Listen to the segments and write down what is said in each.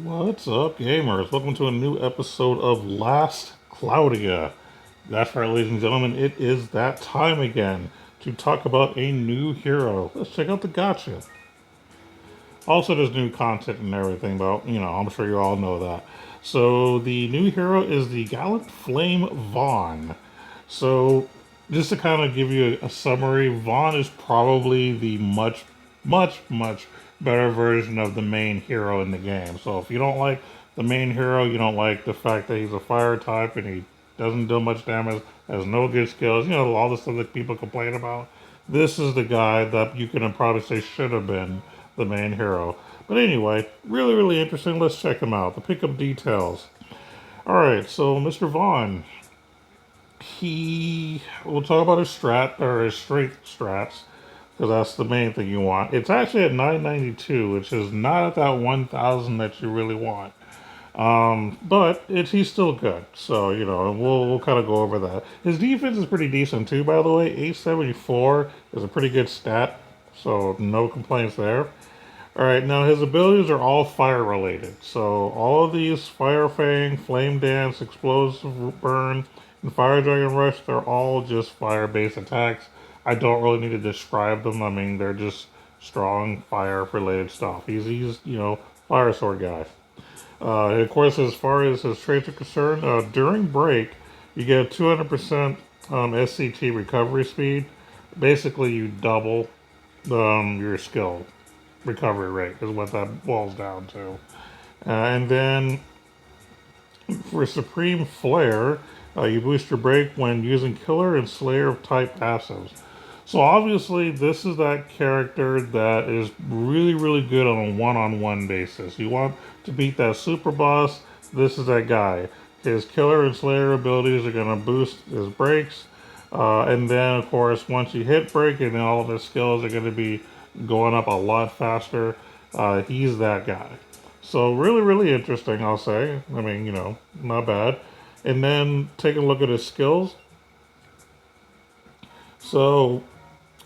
What's up, gamers? Welcome to a new episode of Last Cloudia. That's right, ladies and gentlemen, it is that time again to talk about a new hero. Let's check out the Gacha. Also, there's new content and everything, but I'm sure you all know that. So, the new hero is the Gallant Flame Vaughn. So, just to kind of give you a summary, Vaughn is probably the much better version of the main hero in the game. So, if you don't like the main hero, you don't like the fact that he's a fire type and he doesn't do much damage, has no good skills, all the stuff that people complain about. This is the guy that you can probably say should have been the main hero. But anyway, really interesting. Let's check him out. The pickup details. All right, so Mr. Vaughn, we'll talk about his strat or his strength strats because that's the main thing you want. It's actually at 992, which is not at that 1000 that you really want. But he's still good. So, we'll kind of go over that. His defense is pretty decent too, by the way. 874 is a pretty good stat. So, no complaints there. All right, now his abilities are all fire related. So all of these Fire Fang, Flame Dance, Explosive Burn, and Fire Dragon Rush, they're all just fire based attacks. I don't really need to describe them. I mean, they're just strong fire related stuff. He's Fire Sword guy. Of course, as far as his traits are concerned, during break, you get 200% SCT recovery speed. Basically, you double your skill recovery rate is what that boils down to. And then for Supreme Flare, you boost your break when using Killer and Slayer type passives. So obviously, this is that character that is really good on a one-on-one basis. You want to beat that super boss, this is that guy. His Killer and Slayer abilities are going to boost his breaks. And then, of course, once you hit break, and then all of his skills are going to be going up a lot faster. He's that guy. So really interesting, I'll say. I mean, not bad. And then take a look at his skills. So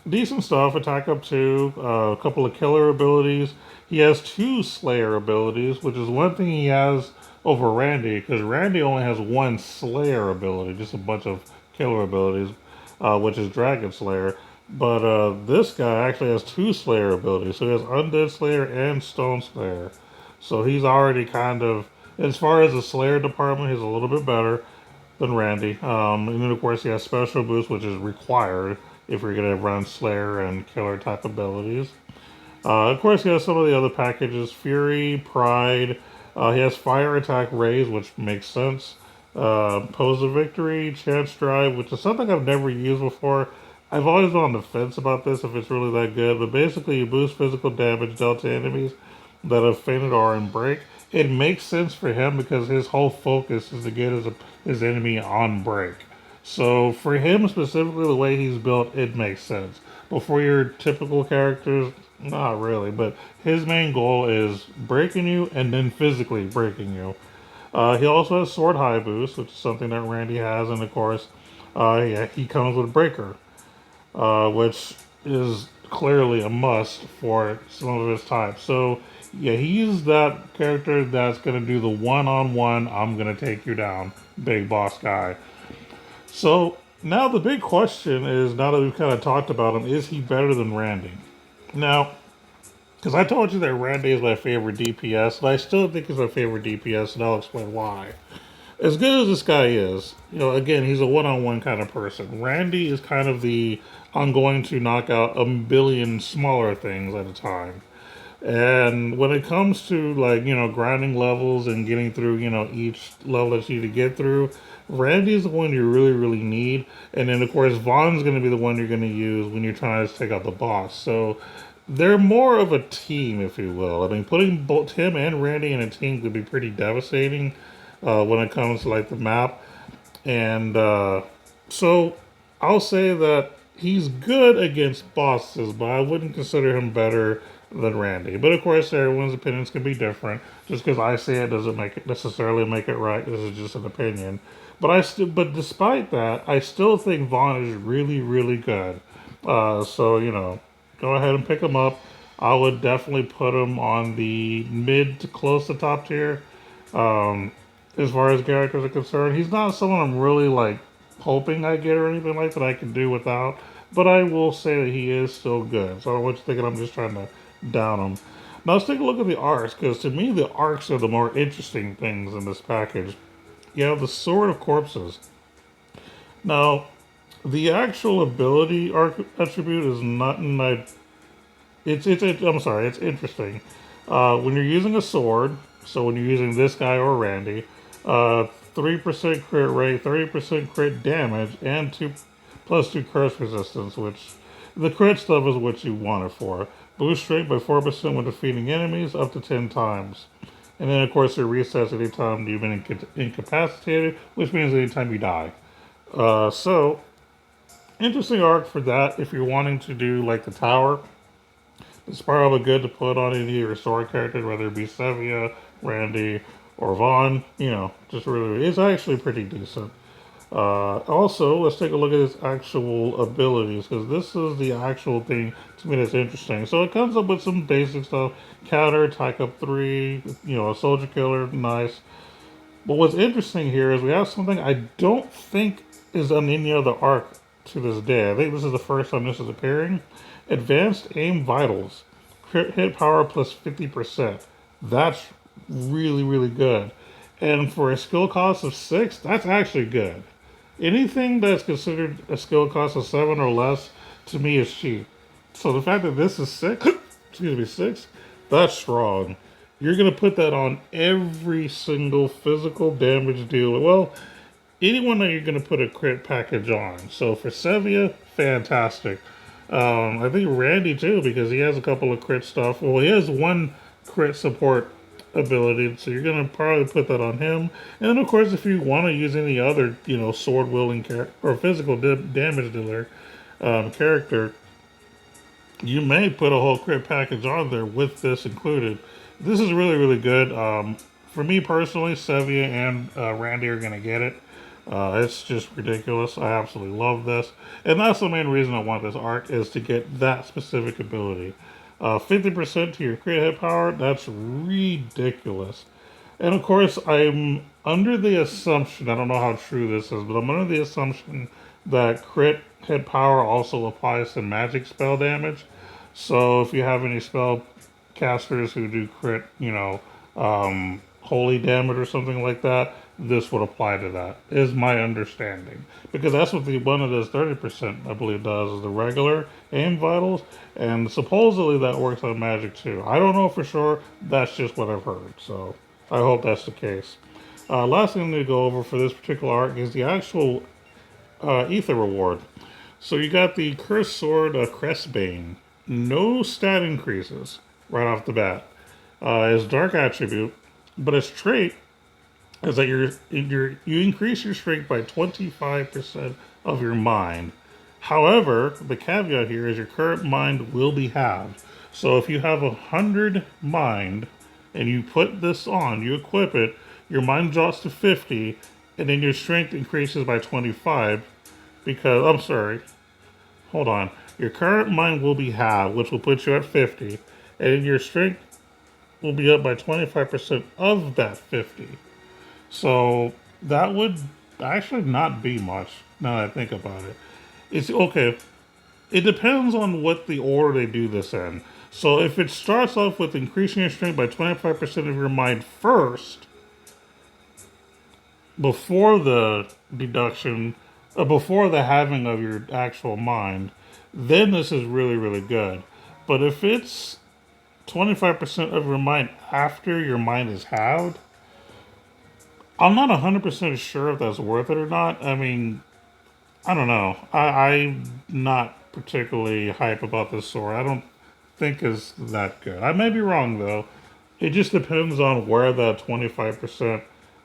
decent stuff. Attack up to a couple of killer abilities. He has two Slayer abilities, which is one thing he has over Randy, because Randy only has one Slayer ability, just a bunch of killer abilities, which is Dragon Slayer. But this guy actually has two Slayer abilities. So he has Undead Slayer and Stone Slayer. So he's already kind of, as far as the Slayer department, he's a little bit better than Randy. And then, of course, he has Special Boost, which is required if you're going to run Slayer and Killer type abilities. Of course, he has some of the other packages Fury, Pride. He has Fire Attack Raise, which makes sense. Pose of Victory, Chance Drive, which is something I've never used before. I've always been on the fence about this if it's really that good, but basically, you boost physical damage dealt to enemies that have fainted or are in break. It makes sense for him because his whole focus is to get his enemy on break. So for him specifically, the way he's built, it makes sense. But for your typical characters, not really. But his main goal is breaking you and then physically breaking you. He also has Sword High Boost, which is something that Randy has, and of course, yeah, he comes with Breaker, which is clearly a must for some of his types. So yeah, he's that character that's gonna do the one-on-one. I'm gonna take you down, big boss guy. So now the big question is, now that we've kind of talked about him, is he better than Randy? Now, because I told you that Randy is my favorite DPS, and I still think he's my favorite DPS, and I'll explain why. As good as this guy is, again, he's a one-on-one kind of person. Randy is kind of the I'm going to knock out a billion smaller things at a time. And when it comes to grinding levels and getting through each level that you need to get through, Randy's the one you really need. And then of course Vaughn's going to be the one you're going to use when you're trying to take out the boss. So they're more of a team, if you will. I mean, putting both him and Randy in a team could be pretty devastating when it comes to the map. And so I'll say that he's good against bosses, but I wouldn't consider him better than Randy. But of course, everyone's opinions can be different. Just because I say it doesn't make it necessarily make it right. This is just an opinion. But despite that, I still think Vaughn is really good. So go ahead and pick him up. I would definitely put him on the mid to close to top tier. Um, as far as characters are concerned, he's not someone I'm really like hoping I get or anything like that I can do without. But I will say that he is still good. So I don't want you thinking I'm just trying to down him. Now let's take a look at the arcs, because to me the arcs are the more interesting things in this package. You have the Sword of Corpses. Now, the actual ability arc attribute is nothing I. I'm sorry, it's interesting. When you're using a sword, so when you're using this guy or Randy, 3% crit rate, 30% crit damage, and 2 +2 curse resistance, which the crit stuff is what you want it for. Boost strength by 4% when defeating enemies up to 10 times. And then, of course, it resets anytime you've been incapacitated, which means anytime you die. So, interesting arc for that if you're wanting to do like the tower. It's probably good to put on any of your sword characters, whether it be Sevia, Randy, or Vaughn. You know, just really, it's actually pretty decent. Also, let's take a look at his actual abilities, because this is the actual thing to me that's interesting. So it comes up with some basic stuff: counter, attack up 3, a soldier killer, nice. But what's interesting here is we have something I don't think is on any other arc to this day. I think this is the first time this is appearing. Advanced aim vitals. Crit hit power plus 50%. That's really, really good. And for a skill cost of 6, that's actually good. Anything that's considered a skill cost of 7 or less, to me, is cheap. So the fact that this is 6, excuse me, 6, that's strong. You're going to put that on every single physical damage dealer. Well, anyone that you're going to put a crit package on. So for Sevia, fantastic. I think Randy too, because he has a couple of crit stuff. Well, he has one crit support ability, so you're gonna probably put that on him. And then, of course, if you want to use any other, sword wielding or physical damage dealer character, you may put a whole crit package on there with this included. This is really, really good. For me personally, Sevia and Randy are gonna get it. It's just ridiculous. I absolutely love this. And that's the main reason I want this arc, is to get that specific ability. 50% to your crit hit power, that's ridiculous. And of course, I'm under the assumption, I don't know how true this is, but I'm under the assumption that crit hit power also applies to magic spell damage. So if you have any spell casters who do crit, holy damage or something like that, this would apply to that, is my understanding. Because that's what the one that does 30%, I believe, does, is the regular aim vitals, and supposedly that works on magic too. I don't know for sure, that's just what I've heard, so I hope that's the case. Last thing I'm going to go over for this particular arc is the actual ether reward. So you got the Cursed Sword Crestbane. No stat increases right off the bat. His dark attribute, but his trait is that you increase your strength by 25% of your mind. However, the caveat here is your current mind will be halved. So if you have 100 mind and you put this on, you equip it, your mind drops to 50, and then your strength increases by 25. Because, I'm sorry, hold on. Your current mind will be halved, which will put you at 50, and then your strength will be up by 25% of that 50. So that would actually not be much now that I think about it. It's okay. It depends on what the order they do this in. So if it starts off with increasing your strength by 25% of your mind first, before the deduction, before the having of your actual mind, then this is really, really good. But if it's 25% of your mind after your mind is halved, I'm not 100% sure if that's worth it or not. I mean, I don't know. I'm not particularly hype about this sword. I don't think it's that good. I may be wrong, though. It just depends on where that 25%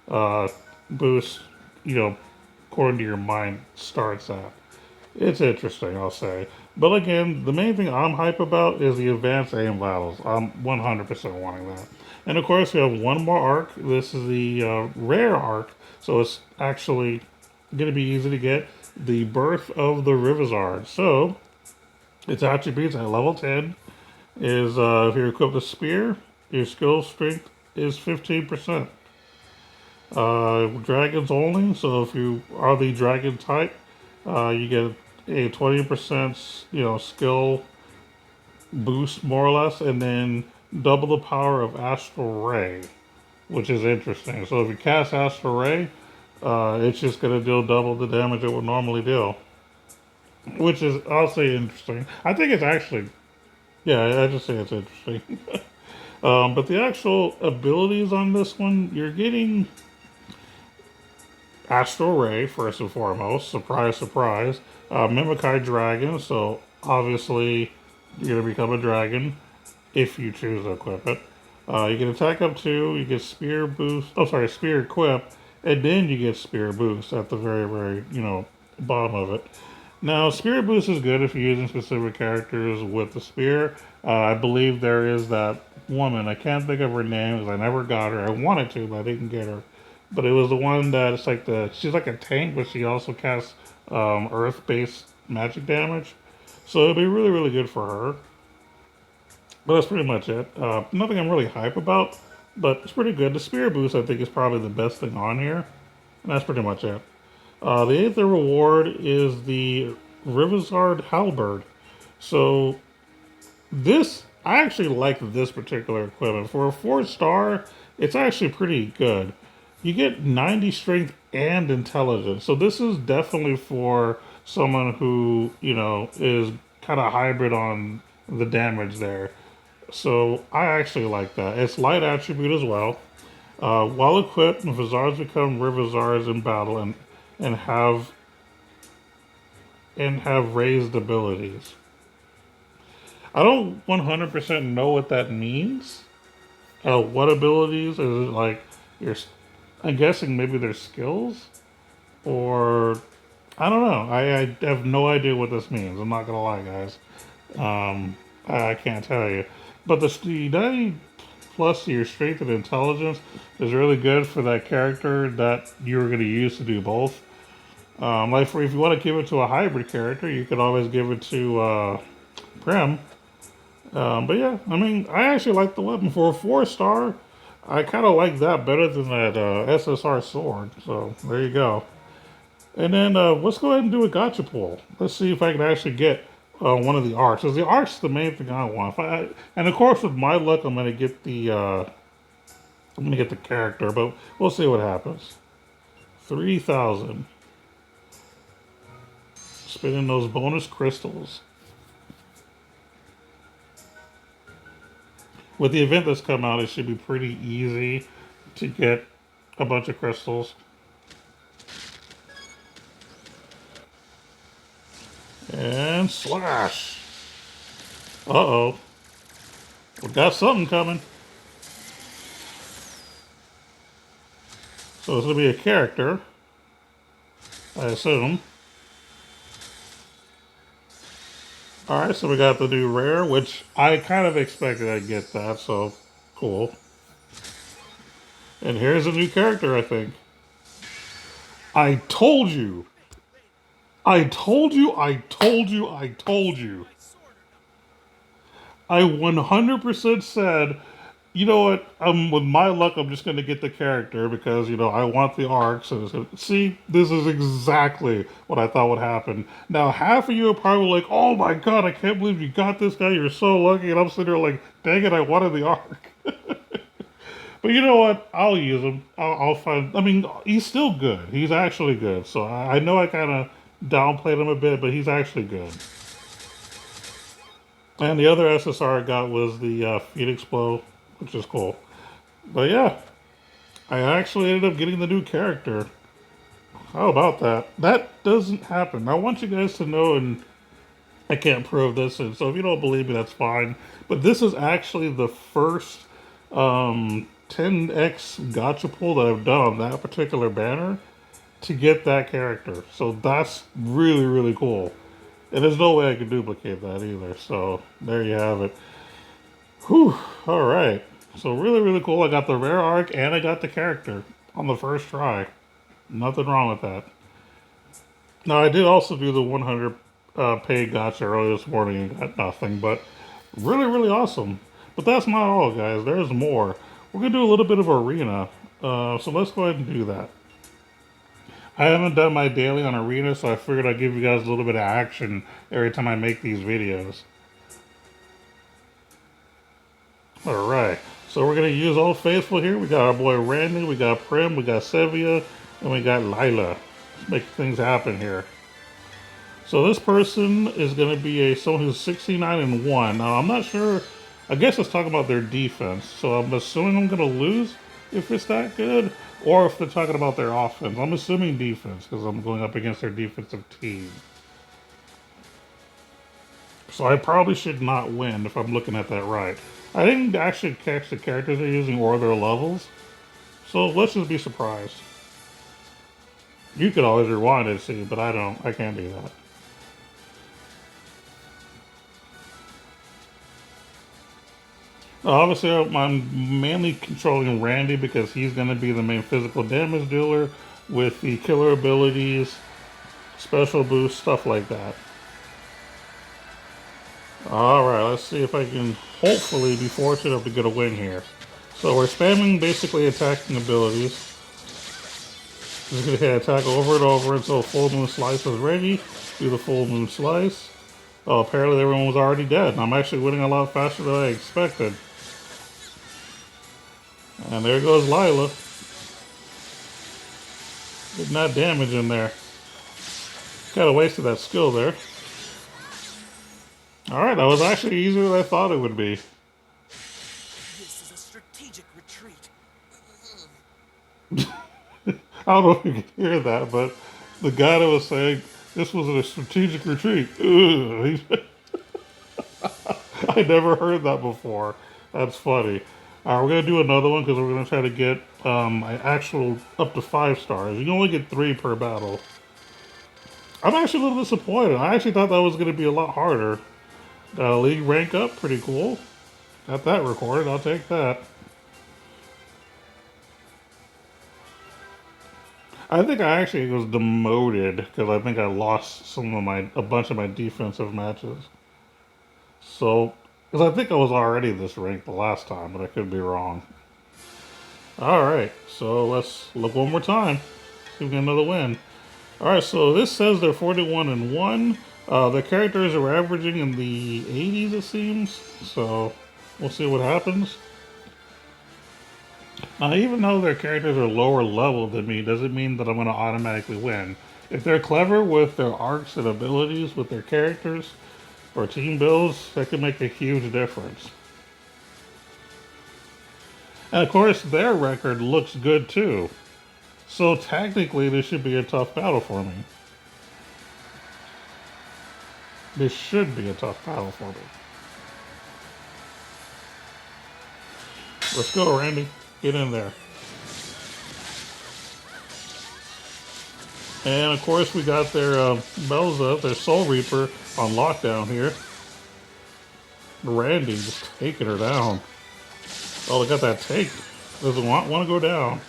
uh, boost, you know, according to your mind, starts at. It's interesting, I'll say. But again, the main thing I'm hype about is the advanced aim battles. I'm 100% wanting that. And of course, we have one more arc. This is the rare arc, so it's actually going to be easy to get. The Birth of the Rivizard. So, its attributes at level 10. is if you're equipped with spear, your skill strength is 15%. Dragons only, so if you are the dragon type, you get a 20% skill boost more or less, and then double the power of Astral Ray, which is interesting. So if you cast Astral Ray, it's just going to deal double the damage it would normally deal, which is I'll say interesting. I think it's actually yeah, I just say it's interesting. But the actual abilities on this one, you're getting Astral Ray first and foremost. Surprise, surprise. Mimikai Dragon, so obviously you're gonna become a dragon if you choose to equip it. You can attack up two. You get spear boost. Oh, sorry, spear equip, and then you get spear boost at the very, very bottom of it. Now, spear boost is good if you're using specific characters with the spear. I believe there is that woman. I can't think of her name because I never got her. I wanted to, but I didn't get her. But it was the one that it's like she's like a tank, but she also casts earth-based magic damage. So it'd be really, really good for her. But that's pretty much it. Nothing I'm really hype about, but it's pretty good. The spear boost, I think, is probably the best thing on here. And that's pretty much it. The eighth reward is the Rivizard Halberd. So this, I actually like this particular equipment. For a 4-star, it's actually pretty good. You get 90 strength and intelligence. So this is definitely for someone who, is kind of hybrid on the damage there. So I actually like that. It's light attribute as well. While equipped, Vizards become Rivizards in battle and have raised abilities. I don't 100% know what that means. What abilities? Is it like your? I'm guessing maybe their skills, or I don't know. I have no idea what this means. I'm not gonna lie, guys. I can't tell you. But the 90 plus your strength and intelligence is really good for that character that you're going to use to do both. Like for if you want to give it to a hybrid character, you could always give it to Prim. But yeah, I mean, I actually like the weapon for a 4-star. I kind of like that better than that SSR sword. So there you go. And then let's go ahead and do a gotcha pull. Let's see if I can actually get one of the arcs. Because the arcs the main thing I want. And of course, with my luck, I'm gonna get the character, but we'll see what happens. 3,000. Spinning those bonus crystals. With the event that's come out, it should be pretty easy to get a bunch of crystals. And slash. Uh-oh. We got something coming. So it's going to be a character, I assume. Alright, so we got the new rare, which I kind of expected I'd get that, so cool. And here's a new character, I think. I told you. I told you, I told you, I told you. I 100% said, you know what? With my luck, I'm just going to get the character because I want the arcs. And see, this is exactly what I thought would happen. Now, half of you are probably like, "Oh my god, I can't believe you got this guy. You're so lucky." And I'm sitting there like, "Dang it, I wanted the arc." But you know what? I'll use him. I'll find. I mean, he's still good. He's actually good. So I know I kind of downplayed him a bit, but he's actually good. And the other SSR I got was the Phoenix Blow, which is cool. But yeah, I actually ended up getting the new character. How about that? That doesn't happen. I want you guys to know, and I can't prove this, and so if you don't believe me, that's fine. But this is actually the first 10x gotcha pull that I've done on that particular banner to get that character. So that's really, really cool. And there's no way I can duplicate that either. So there you have it. Whew. All right. So really, really cool. I got the rare arc and I got the character on the first try. Nothing wrong with that. Now I did also do the 100 paid gotcha earlier this morning and got nothing. But Really, really awesome. But that's not all, guys. There's more. We're going to do a little bit of arena. So let's go ahead and do that. I haven't done my daily on arena, so I figured I'd give you guys a little bit of action every time I make these videos. Alright, so we're going to use Old Faithful here. We got our boy Randy, we got Prim, we got Sevia, and we got Lila. Let's make things happen here. So this person is going to be someone who's 69 and 1. Now, I'm not sure. I guess it's talking about their defense. So I'm assuming I'm going to lose if it's that good, or if they're talking about their offense. I'm assuming defense because I'm going up against their defensive team. So I probably should not win if I'm looking at that right. I didn't actually catch the characters they're using or their levels. So let's just be surprised. You could always rewind it, see, but I don't. I can't do that. Obviously, I'm mainly controlling Randy because he's going to be the main physical damage dealer with the killer abilities, special boost, stuff like that. Alright, let's see if I can hopefully be fortunate enough to get a win here. So we're spamming basically attacking abilities. Just going to hit attack over and over until Full Moon Slice is ready. Do the Full Moon Slice. Oh, apparently everyone was already dead. I'm actually winning a lot faster than I expected. And there goes Lila. Getting that damage in there. Kind of wasted that skill there. Alright, that was actually easier than I thought it would be. This is a strategic retreat. I don't know if you could hear that, but the guy that was saying this was a strategic retreat. I never heard that before. That's funny. We're going to do another one because we're going to try to get an actual up to 5 stars. You can only get 3 per battle. I'm actually a little disappointed. I actually thought that was going to be a lot harder. League rank up, pretty cool. Got that recorded, I'll take that. I think I actually was demoted because I think I lost a bunch of my defensive matches. So, because I think I was already this ranked the last time, but I could be wrong. Alright, so let's look one more time. See if we get another win. Alright, so this says they're 41 and 1. The characters are averaging in the 80s, it seems. So, we'll see what happens. Even though their characters are lower level than me, doesn't mean that I'm going to automatically win. If they're clever with their arcs and abilities with their characters or team builds, that can make a huge difference. And of course, their record looks good too. So technically, this should be a tough battle for me. This should be a tough battle for me. Let's go, Randy. Get in there. And of course, we got their Belza, their Soul Reaper, on lockdown here. Randy just taking her down. Oh, they got that take. Doesn't want to go down.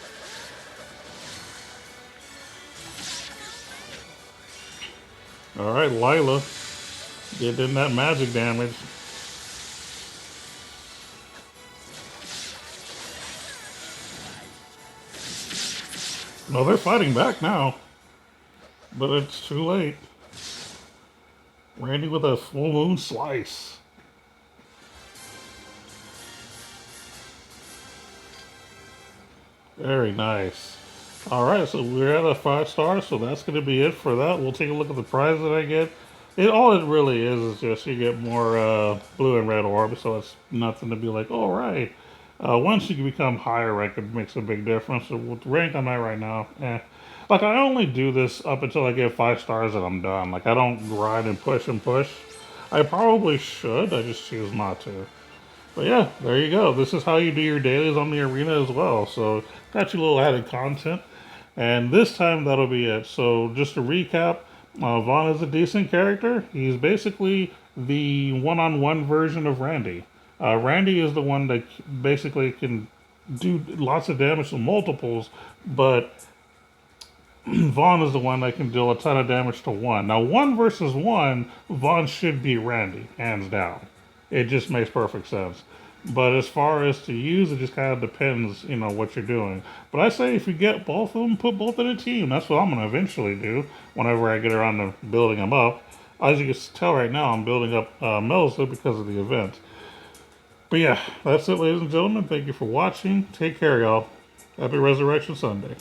Alright, Lila. Getting that magic damage. No, they're fighting back now. But it's too late. Randy with a Full Moon Slice. Very nice. Alright, so we're at a 5 star, so that's going to be it for that. We'll take a look at the prize that I get. All it really is just you get more blue and red orbs, so it's nothing to be like, oh, right. Once you become higher rank, it makes a big difference. So with the rank I'm at right now, Like, I only do this up until I get 5 stars and I'm done. Like, I don't grind and push and push. I probably should, I just choose not to. But yeah, there you go. This is how you do your dailies on the arena as well. So, got you a little added content. And this time, that'll be it. So, just to recap, Vaughn is a decent character. He's basically the one-on-one version of Randy. Randy is the one that basically can do lots of damage to multiples, but Vaughn is the one that can deal a ton of damage to one. Now, 1 versus 1, Vaughn should beat Randy, hands down. it just makes perfect sense. But as far as to use, it just kind of depends, what you're doing. But I say if you get both of them, put both in a team. That's what I'm going to eventually do whenever I get around to building them up. As you can tell right now, I'm building up Melissa because of the event. But yeah, that's it, ladies and gentlemen. Thank you for watching. Take care, y'all. Happy Resurrection Sunday.